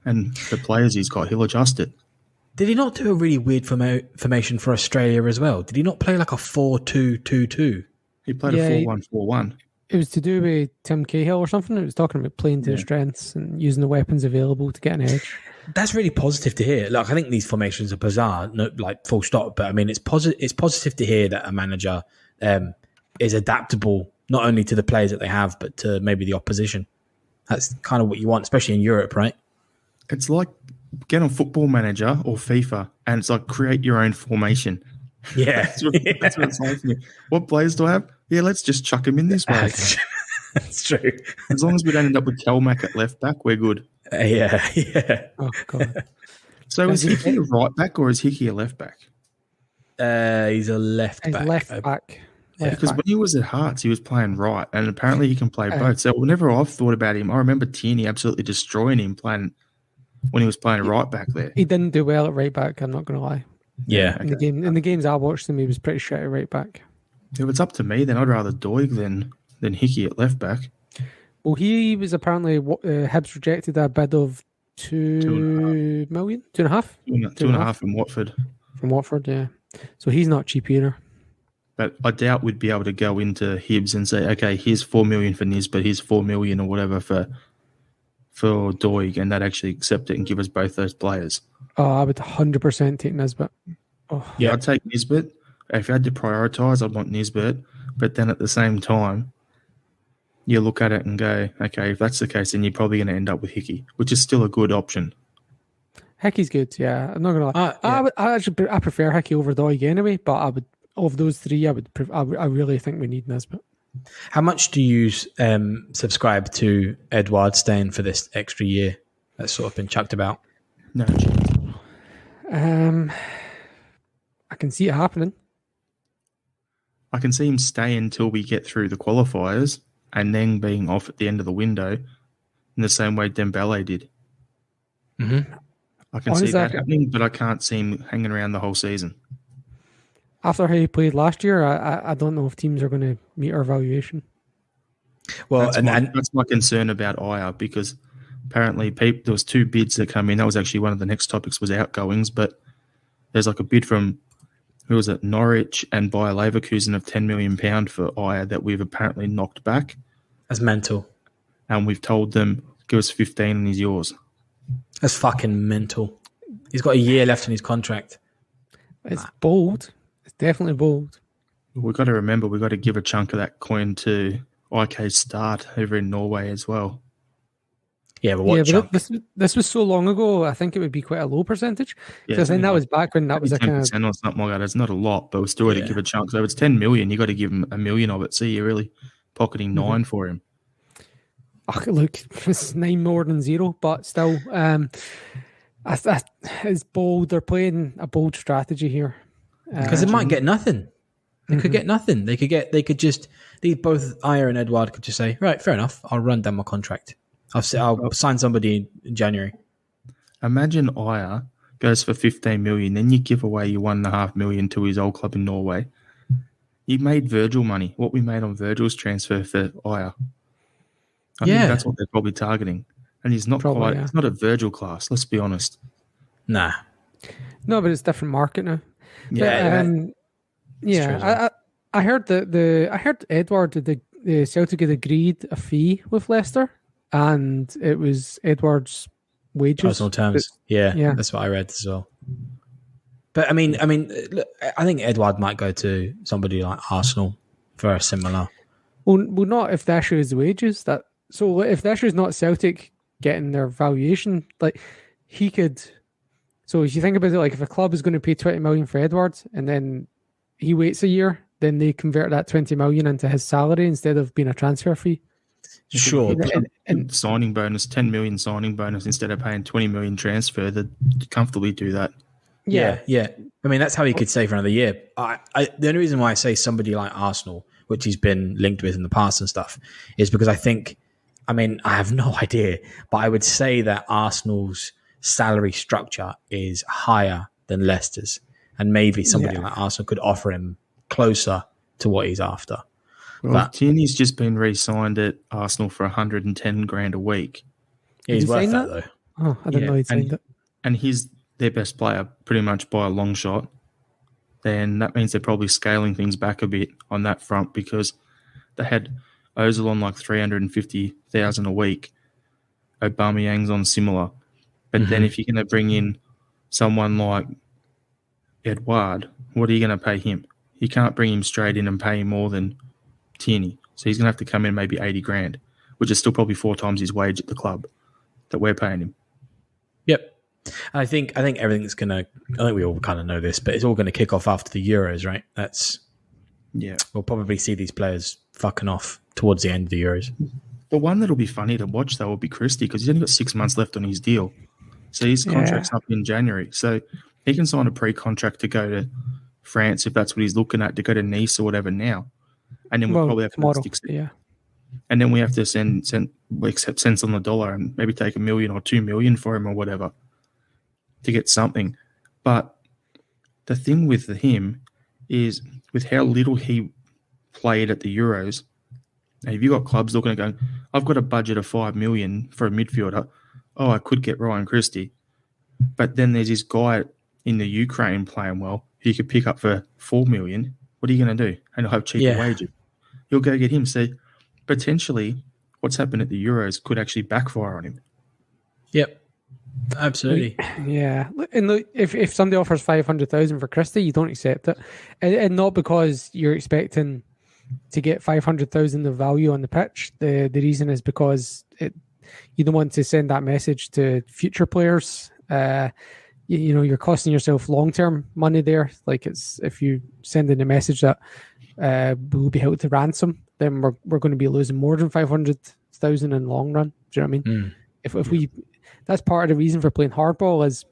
and the players he's got. He'll adjust it. Did he not do a really weird formation for Australia as well? Did he not play like a 4-2-2-2? He played a 4-1-4-1. It was to do with Tim Cahill or something. It was talking about playing to his strengths and using the weapons available to get an edge. That's really positive to hear. Like, I think these formations are bizarre, like full stop. But I mean, it's positive to hear that a manager is adaptable not only to the players that they have, but to maybe the opposition. That's kind of what you want, especially in Europe, right? It's like get on Football Manager or FIFA, and it's like create your own formation. Yeah, that's what it's like for me. What players do I have? Yeah, let's just chuck him in this way. That's true. As long as we don't end up with Kelmac at left back, we're good. Yeah. Oh god. So is Hickey a right back or is Hickey a left back? He's a left back. Left back. Because when he was at Hearts, he was playing right, and apparently he can play both. So whenever I've thought about him, I remember Tierney absolutely destroying him when he was playing right back there. He didn't do well at right back, I'm not going to lie. Yeah. In the games I watched him, he was pretty shit at right back. If it's up to me, then I'd rather Doig than Hickey at left back. Well, he was apparently Hibs rejected a bid of 2 million, 2.5? 2.5 from Watford. From Watford, yeah. So he's not cheap either. But I doubt we'd be able to go into Hibs and say, okay, here's 4 million for Nisbet, here's 4 million or whatever for Doig, and they'd actually accept it and give us both those players. Oh, I would 100% take Nisbet. Oh. Yeah, I'd take Nisbet. If I had to prioritise, I'd want Nisbet. But then at the same time, you look at it and go, okay, if that's the case, then you're probably going to end up with Hickey, which is still a good option. Hickey's good, yeah. I'm not going to lie. I prefer Hickey over Doig anyway, but I would, of those 3, I really think we need Nisbet. How much do you subscribe to Edouard staying for this extra year that's sort of been chucked about? No chance. I can see it happening. I can see him stay until we get through the qualifiers and then being off at the end of the window in the same way Dembele did. Mm-hmm. I can see that happening, but I can't see him hanging around the whole season. After how he played last year, I don't know if teams are going to meet our valuation. Well, that's my concern about Aya, because apparently there was 2 bids that come in. That was actually one of the next topics was outgoings, but there's like a bid from, who was it, Norwich and Bayer Leverkusen of £10 million for Aya that we've apparently knocked back. That's mental. And we've told them, give us 15 and he's yours. That's fucking mental. He's got a year left in his contract. It's bold. It's definitely bold. We've got to remember, we've got to give a chunk of that coin to IK Start over in Norway as well. Yeah, but what chunk? This was so long ago, I think it would be quite a low percentage. Because I think that was back when that was a kind of... 10% or something like that. It's not a lot, but we're still going to give a chunk. So if it's 10 million, you've got to give him $1 million of it. So you're really pocketing 9 for him. Oh, look, it's 9 more than 0, but still, it's bold. They're playing a bold strategy here. Because they might get nothing. They could get nothing. Both Aya and Edouard could just say, right, fair enough, I'll run down my contract. I'll sign somebody in January. Imagine Ayer goes for 15 million, then you give away your 1.5 million to his old club in Norway. You made Virgil money. What we made on Virgil's transfer for Ayer. I think that's what they're probably targeting. And he's not he's not a Virgil class, let's be honest. Nah. No, but it's a different market now. Yeah. I heard that I heard Edward the Celtic had agreed a fee with Leicester, and it was Edward's wages. Personal terms. Yeah, that's what I read as well. But I mean, look, I think Edward might go to somebody like Arsenal for a similar. Well, not if the issue is the wages. So if the issue is not Celtic getting their valuation, like he could. So if you think about it, like if a club is going to pay 20 million for Edward, and then he waits a year, then they convert that 20 million into his salary instead of being a transfer fee. Sure. And signing bonus, 10 million signing bonus instead of paying 20 million transfer, they'd comfortably do that. Yeah. I mean, that's how he could stay for another year. The only reason why I say somebody like Arsenal, which he's been linked with in the past and stuff, is because I have no idea, but I would say that Arsenal's salary structure is higher than Leicester's, and maybe somebody like Arsenal could offer him closer to what he's after. Well, Tierney's just been re-signed at Arsenal for 110 grand a week. Yeah, he's worth that though. Oh, I didn't know he'd signed it. And he's their best player pretty much by a long shot. Then that means they're probably scaling things back a bit on that front, because they had Ozil on like 350,000 a week. Aubameyang's on similar. But then if you're going to bring in someone like Edouard, what are you going to pay him? You can't bring him straight in and pay him more than Tierney. So he's going to have to come in maybe 80 grand, which is still probably 4 times his wage at the club that we're paying him. Yep. I think everything's going to, I think we all kind of know this, but it's all going to kick off after the Euros, right? We'll probably see these players fucking off towards the end of the Euros. The one that'll be funny to watch, though, will be Christie, because he's only got 6 months left on his deal. So his contract's up in January. So he can sign a pre-contract to go to France if that's what he's looking at, to go to Nice or whatever now. And then we'll probably have to stick it. Yeah. And then we have to accept cents on the dollar and maybe take $1 million or $2 million for him or whatever to get something. But the thing with him is, with how little he played at the Euros, if you've got clubs looking at going, I've got a budget of $5 million for a midfielder. Oh, I could get Ryan Christie. But then there's this guy in the Ukraine playing well who you could pick up for $4 million. What are you going to do? And he'll have cheaper wages. You'll go get him. So potentially what's happened at the Euros could actually backfire on him. Yep. Absolutely. Yeah. And look, if somebody offers 500,000 for Christie, you don't accept it. And not because you're expecting to get 500,000 of value on the pitch. The reason is because you don't want to send that message to future players. You're costing yourself long-term money there. Like, it's, if you send in a message that we'll be held to ransom, then we're going to be losing more than 500,000 in the long run. Do you know what I mean? If we, that's part of the reason for playing hardball is,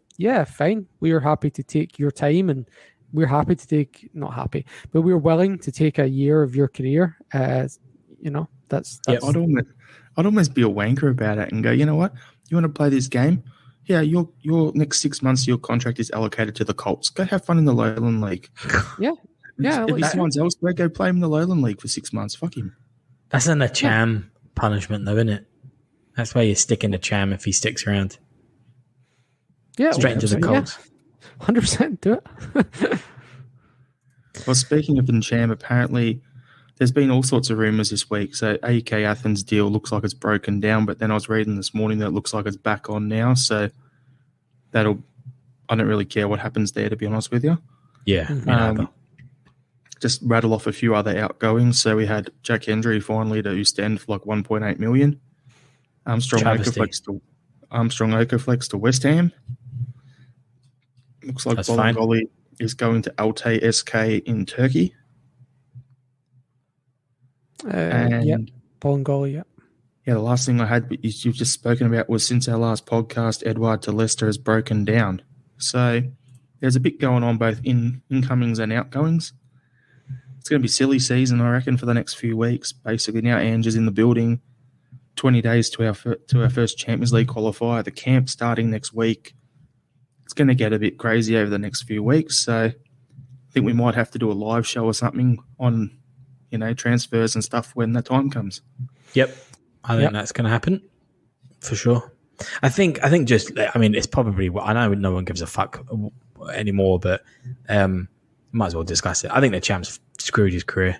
fine. We are happy to take your time, and we're happy to take, not happy, but we're willing to take a year of your career. That's I'd almost be a wanker about it and go, you know what? You want to play this game? Yeah, your next 6 months, your contract is allocated to the Colts. Go have fun in the Lowland League. Yeah. If he signs elsewhere, go play him in the Lowland League for 6 months. Fuck him. That's an Acham punishment, though, isn't it? That's why you stick in Acham if he sticks around. Yeah, straight into the Colts. 100% do it. Well, speaking of Acham, apparently there's been all sorts of rumours this week. So AEK Athens deal looks like it's broken down, but then I was reading this morning that it looks like it's back on now. So I don't really care what happens there, to be honest with you. Yeah. Just rattle off a few other outgoings. So we had Jack Hendry finally to Ostend for like 1.8 million. Armstrong Okaflex to West Ham. Looks like Bolingoli is going to Altay SK in Turkey. Bolingoli, Yeah, the last thing I had you've just spoken about was, since our last podcast, Edouard to Leicester has broken down. So there's a bit going on both in incomings and outgoings. It's going to be silly season, I reckon, for the next few weeks. Basically, now Ange is in the building. 20 days to our first Champions League qualifier. The camp starting next week. it's going to get a bit crazy over the next few weeks. So I think we might have to do a live show or something on, transfers and stuff when the time comes. Yep. I think that's going to happen for sure. I think it's probably, I know no one gives a fuck anymore, but might as well discuss it. I think the champ's screwed his career.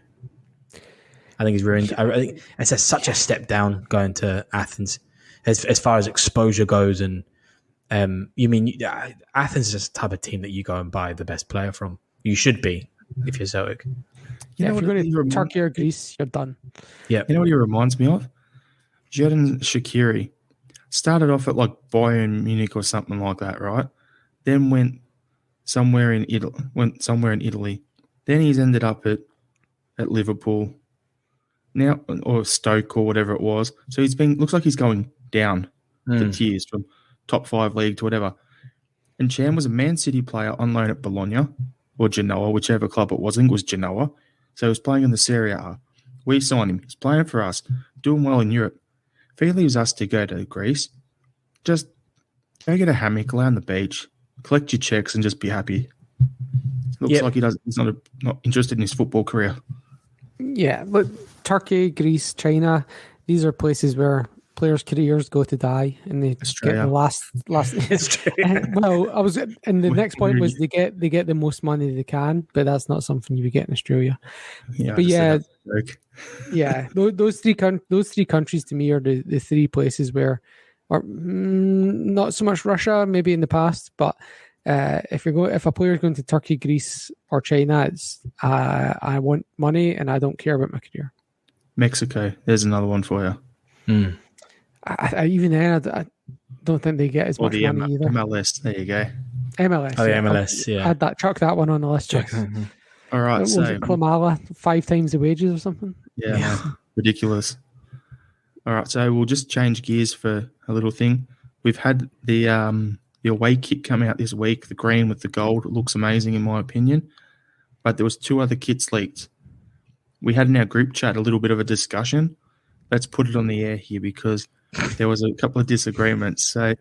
I think he's ruined. I think it's such a step down going to Athens as far as exposure goes. And Athens is just the type of team that you go and buy the best player from. You should be if you're Celtic. Yeah, if you're going to Turkey or Greece, you're done. Yeah. You know what he reminds me of? Xherdan Shaqiri started off at like Bayern Munich or something like that, right? Then went somewhere in Italy. Then he's ended up at Liverpool. Now, or Stoke or whatever it was. So looks like he's going down the tiers from top 5 league to whatever. And Chan was a Man City player on loan at Bologna or Genoa, whichever club it was. I think it was Genoa. So he was playing in the Serie A. We signed him. He's playing for us, doing well in Europe. If he leaves us to go to Greece, just go get a hammock, lay on the beach, collect your checks, and just be happy. Looks like he's not interested in his football career. Yeah, but Turkey, Greece, China, these are places where players' careers go to die, and they Australia. get the last. And the next point was they get the most money they can, but that's not something you would get in Australia. Yeah, but those three countries to me are the three places where, or not so much Russia, maybe in the past, but if a player is going to Turkey, Greece, or China, it's I want money and I don't care about my career. Mexico, there's another one for you. I don't think they get as much money either. MLS, there you go. MLS. Oh, yeah, MLS, yeah. Chuck that one on the list. All right, was it Klamala 5 times the wages or something? Yeah. Ridiculous. All right, so we'll just change gears for a little thing. We've had the away kit come out this week, the green with the gold. It looks amazing in my opinion. But there was 2 other kits leaked. We had in our group chat a little bit of a discussion. Let's put it on the air here because there was a couple of disagreements. So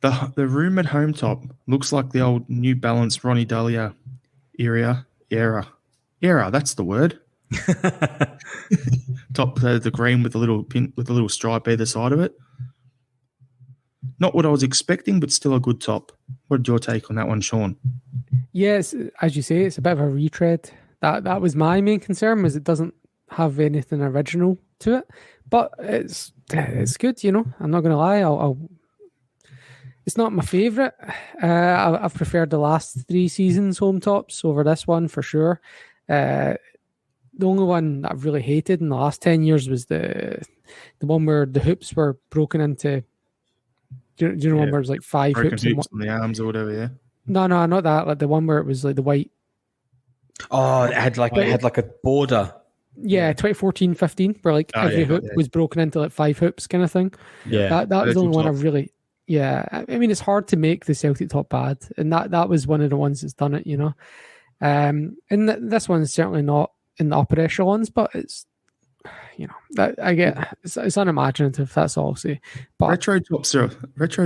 the rumoured home top looks like the old New Balance Ronnie Dahlia era. That's the word. Top the green with a little pin with a little stripe either side of it. Not what I was expecting, but still a good top. What's your take on that one, Sean? Yes, as you say, it's a bit of a retread. That was my main concern, was it doesn't have anything original to it, but it's good. I'm not going to lie. It's not my favourite. I've preferred the last 3 seasons home tops over this one for sure. The only one that I've really hated in the last 10 years was the one where the hoops were broken into. Do you know one where it was like 5 hoops on the arms or whatever? Yeah. No, not that. Like the one where it was like the white. Oh, it had like a border. Yeah, 2014-15, where like every hoop was broken into like 5 hoops kind of thing. Yeah, that was the only one I really. Yeah, I mean it's hard to make the Celtic top bad, and that was one of the ones that's done it. And this one's certainly not in the upper echelons, but it's. That I get it's unimaginative. That's all I'll say. But retro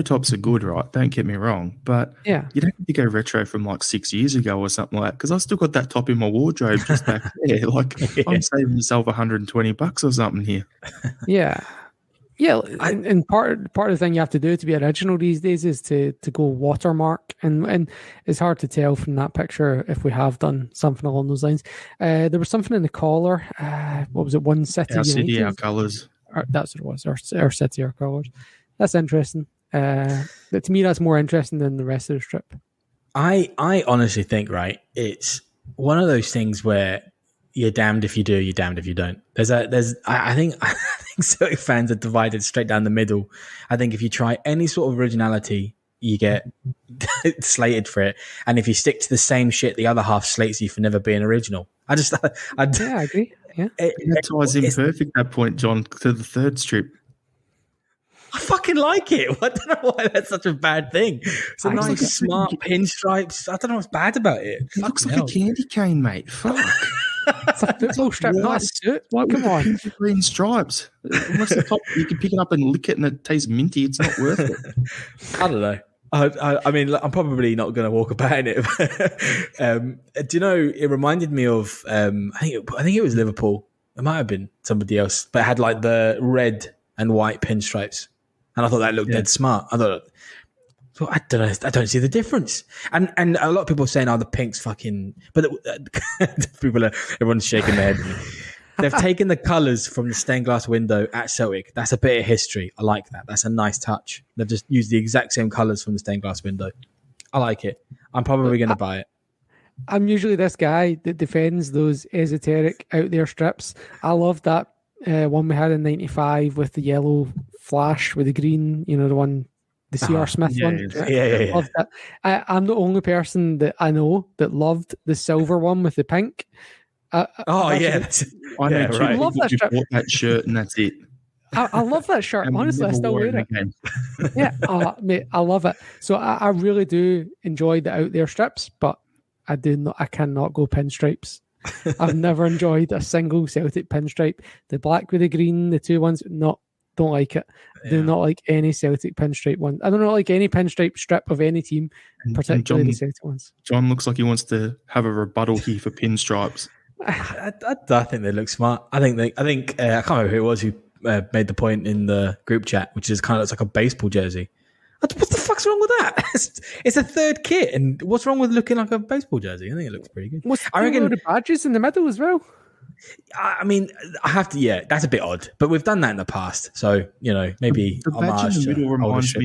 tops are good, right? Don't get me wrong, but you don't have to go retro from like 6 years ago or something like that. Because I've still got that top in my wardrobe just back there. Like I'm saving myself $120 or something here. Yeah. And part of the thing you have to do to be original these days is to go watermark, and it's hard to tell from that picture if we have done something along those lines. There was something in the collar. What was it? One City, our city, our colours. That's what it was. Our city, our colours. That's interesting. But to me, that's more interesting than the rest of the strip. I honestly think it's one of those things where you're damned if you do, you're damned if you don't. I think Celtic fans are divided straight down the middle. I think if you try any sort of originality, you get slated for it. And if you stick to the same shit, the other half slates you for never being original. I agree. Yeah. That ties in perfect, that point, John, to the third strip. I fucking like it. I don't know why that's such a bad thing. It's a nice, smart pinstripes. I don't know what's bad about it. It looks like a candy cane, mate. Fuck. It's a football strip, not a suit. What? Come on. Green stripes. Unless the top, you can pick it up and lick it and it tastes minty. It's not worth it. I don't know. I mean, I'm probably not going to walk about in it. But, do you know? It reminded me of. I think it was Liverpool. It might have been somebody else, but it had like the red and white pinstripes, and I thought that looked dead smart. I thought. So I don't know. I don't see the difference. And a lot of people are saying, "Oh, the pink's fucking." But everyone's shaking their head. They've taken the colours from the stained glass window at Celtic. That's a bit of history. I like that. That's a nice touch. They've just used the exact same colours from the stained glass window. I like it. I'm probably going to buy it. I'm usually this guy that defends those esoteric out there strips. I love that one we had in '95 with the yellow flash with the green. You know, the one, the C.R. Smith one. Yeah. Love that. I'm the only person that I know that loved the silver one with the pink. I know too. I love that you strip. bought that shirt and that's it. I love that shirt. Honestly, I still wear it. Yeah, mate, I love it. So I really do enjoy the out there strips, but I cannot go pinstripes. I've never enjoyed a single Celtic pinstripe. The black with the green, the two ones, don't like it. Yeah. Do not like any Celtic pinstripe one. I don't like any pinstripe strip of any team, particularly the Celtic ones. John looks like he wants to have a rebuttal here for pinstripes. I think they look smart. I can't remember who it was who made the point in the group chat, which is kind of looks like a baseball jersey. What the fuck's wrong with that? It's a third kit, and what's wrong with looking like a baseball jersey? I think it looks pretty good. I reckon the badges in the middle as well. I mean, I have to. Yeah, that's a bit odd, but we've done that in the past, so maybe the badge in the middle reminds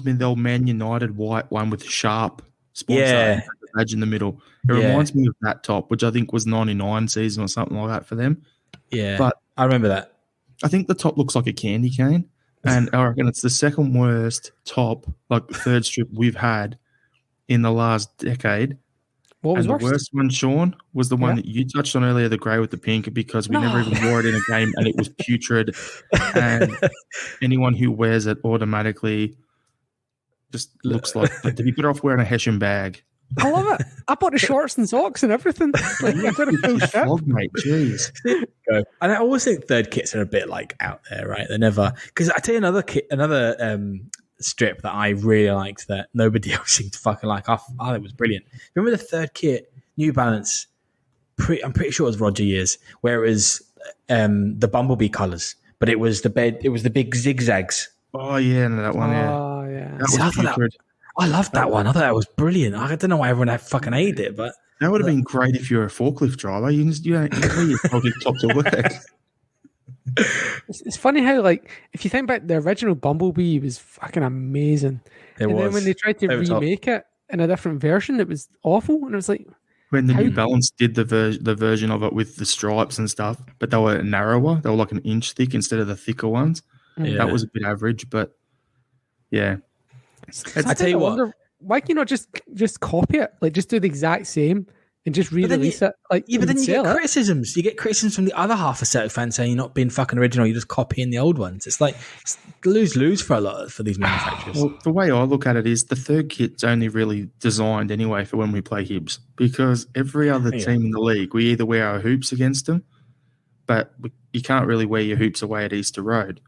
me of the old Man United white one with the sharp sponsor. Yeah. Badge in the middle. It reminds me of that top, which I think was 99 season or something like that for them. Yeah, but I remember that. I think the top looks like a candy cane, and I reckon it's the second worst top, like third strip we've had in the last decade. What was worse? The worst one, Sean, was the one that you touched on earlier, the grey with the pink, because we never even wore it in a game, and it was putrid. And anyone who wears it automatically just looks like to be better off wearing a Hessian bag. I love it. I bought the shorts and socks and everything. Like, I got a full strip. Mate, jeez. And I always think third kits are a bit like out there, right? They're never, because I tell you another strip that I really liked that nobody else seemed to fucking like. I thought it was brilliant. Remember the third kit, New Balance? I'm pretty sure it was Roger years, where it was the Bumblebee colours, but it was the big zigzags. Oh yeah, that one. Oh yeah. That was putrid. I loved that one. I thought that was brilliant. I don't know why everyone fucking hated it, but that would have been great if you're a forklift driver. You don't need your top to work. It's funny how, like, if you think back, the original Bumblebee was fucking amazing. Then when they tried to remake it in a different version, it was awful. And it was like, when the New Balance did the version of it with the stripes and stuff, but they were narrower. They were like an inch thick instead of the thicker ones. Yeah. That was a bit average, but yeah. I tell you what, why can you not just copy it? Like, just do the exact same and just re-release it. Like, but then you get criticisms. You get criticisms from the other half of Celtic fans saying you're not being fucking original. You're just copying the old ones. It's like lose for these manufacturers. Well, the way I look at it is the third kit's only really designed anyway for when we play Hibs, because every other team in the league, we either wear our hoops against them, but you can't really wear your hoops away at Easter Road.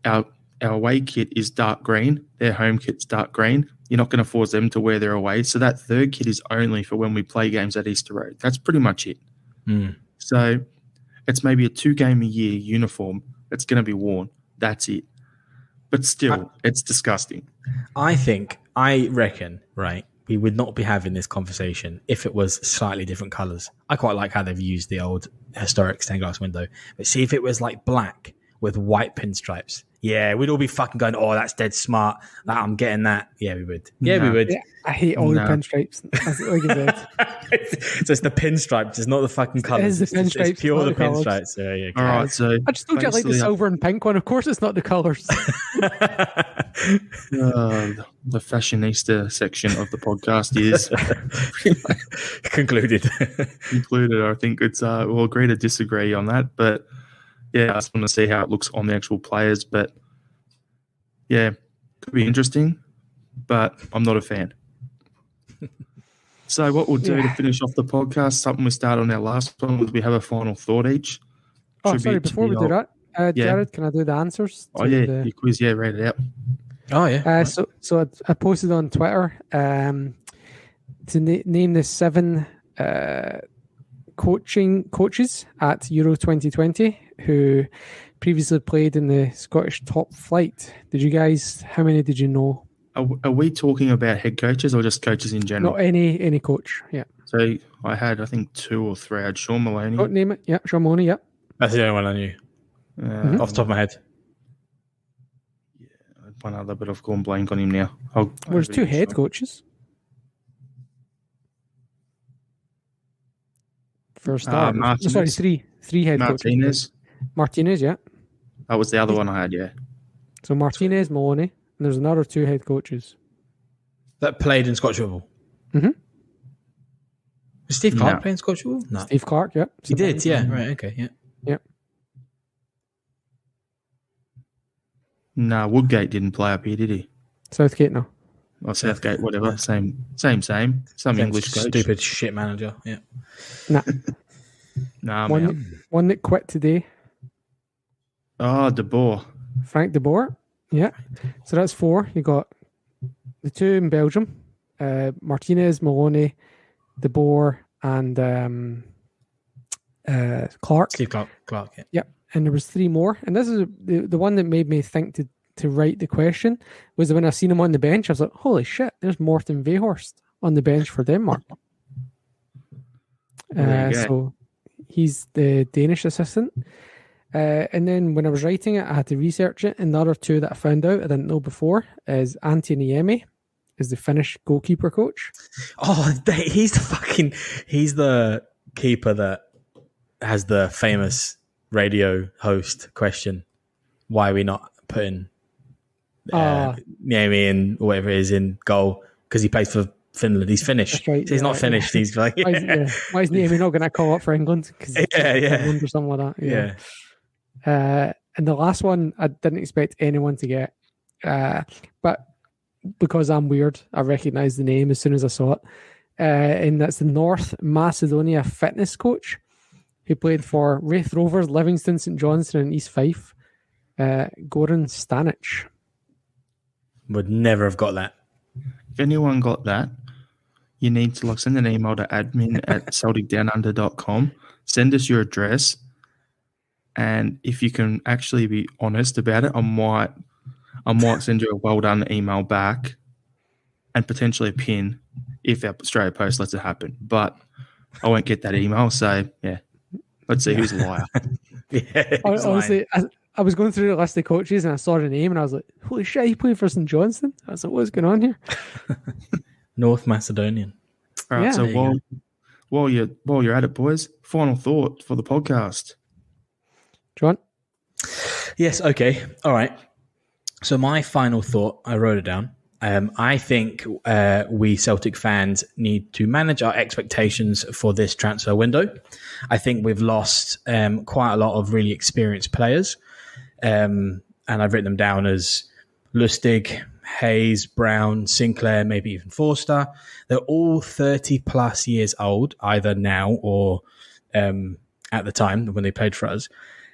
Our away kit is dark green. Their home kit's dark green. You're not going to force them to wear their away. So that third kit is only for when we play games at Easter Road. That's pretty much it. So it's maybe a 2-game-a-year uniform that's going to be worn. That's it. But still, it's disgusting. I reckon, right, we would not be having this conversation if it was slightly different colours. I quite like how they've used the old historic stained glass window. But see, if it was like black with white pinstripes, yeah, we'd all be fucking going, oh, that's dead smart. I'm getting that. Yeah, we would. We would. Yeah, I hate all the pinstripes. So it's the pinstripes. It's not the fucking colours. It is the pinstripes. It's pure the pinstripes. Yeah. All right, so I just told you I like the silver and pink one. Of course, it's not the colours. The fashionista section of the podcast is concluded. I think it's we'll agree to disagree on that, but yeah, I just want to see how it looks on the actual players. But yeah, could be interesting, but I'm not a fan. So what we'll do to finish off the podcast, something we started on our last one, was we have a final thought each. Before we do that, Jarrod, can I do the answers? Your quiz, read it out. Oh yeah. So I posted on Twitter to name the 7 coaches at Euro 2020 who previously played in the Scottish top flight. How many did you know? Are we talking about head coaches or just coaches in general? Not any coach, yeah. So I had, I think, 2 or 3. I had Sean Maloney. Don't name it. Yeah, Sean Maloney, yeah. That's the only one I knew. Off the top of my head. Yeah, I had one other, but I've gone blank on him now. There's 2 head coaches. For a start. Sorry, 3 head coaches. Martinez, yeah. That was the other one I had, yeah. So Martinez, Maloney, and there's another 2 head coaches. That played in Scottish football? Mm-hmm. Was Steve Clark playing Scottish football? No. Steve Clark, yeah. He did, yeah. Right, okay, yeah. Yeah. No, Woodgate didn't play up here, did he? Southgate, no. Or Southgate, whatever. Same. Some English coach. Stupid shit manager, yeah. Nah. One that quit today. Oh, De Boer. Frank De Boer, yeah. So that's 4. You got the 2 in Belgium, Martinez, Maloney, De Boer, and Clark. Steve Clark, yeah. Yep. And there was 3 more. And this is the one that made me think to write the question was when I seen him on the bench. I was like, holy shit, there's Morten Vehorst on the bench for Denmark. So he's the Danish assistant. And then when I was writing it, I had to research it. And the other 2 that I found out I didn't know before is Antti Niemi is the Finnish goalkeeper coach. Oh, he's the keeper that has the famous radio host question. Why are we not putting Niemi in whatever it is in goal? Because he plays for Finland. He's Finnish. Right, so he's not finished. He's like, why is Niemi not going to call up for England? England or something like that. Yeah. And the last one, I didn't expect anyone to get, but because I'm weird, I recognised the name as soon as I saw it. And that's the North Macedonia fitness coach who played for Raith Rovers, Livingston, St Johnstone, and East Fife. Goran Stanic. Would never have got that. If anyone got that, you need to send an email to admin@celticdownunder.com. Send us your address, and if you can actually be honest about it, I might send you a well done email back, and potentially a pin if our Australia Post lets it happen. But I won't get that email, so yeah, let's see who's a liar. Honestly, I was going through the list of coaches and I saw the name and I was like, holy shit, he played for St Johnstone. I was like, what's going on here? North Macedonian. All right, so while you're at it, boys, final thought for the podcast. John? Yes, okay. All right. So my final thought, I wrote it down. I think we Celtic fans need to manage our expectations for this transfer window. I think we've lost quite a lot of really experienced players. And I've written them down as Lustig, Hayes, Brown, Sinclair, maybe even Forster. They're all 30 plus years old, either now or at the time when they played for us.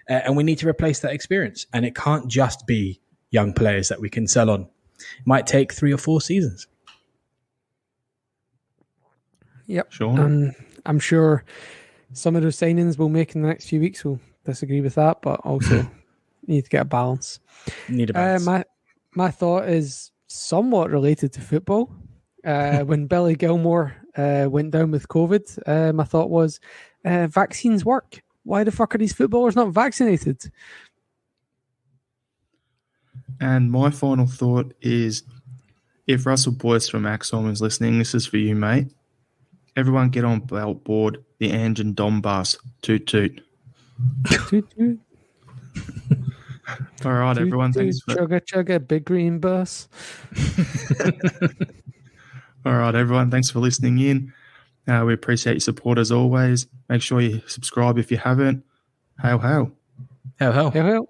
And we need to replace that experience. And it can't just be young players that we can sell on. It might take 3 or 4 seasons. Yep. Sure. I'm sure some of those signings we'll make in the next few weeks will disagree with that, but also need to get a balance. Need a balance. My thought is somewhat related to football. When Billy Gilmore went down with COVID, my thought was vaccines work. Why the fuck are these footballers not vaccinated? And my final thought is, if Russell Boyce from Axon is listening, this is for you, mate. Everyone get on board the Ange and Dom bus. Toot toot. Toot toot. All right, everyone. Thanks for Chugga, big green bus. All right, everyone. Thanks for listening in. We appreciate your support as always. Make sure you subscribe if you haven't. Hail, hail. Hail, hail. Hail, hail.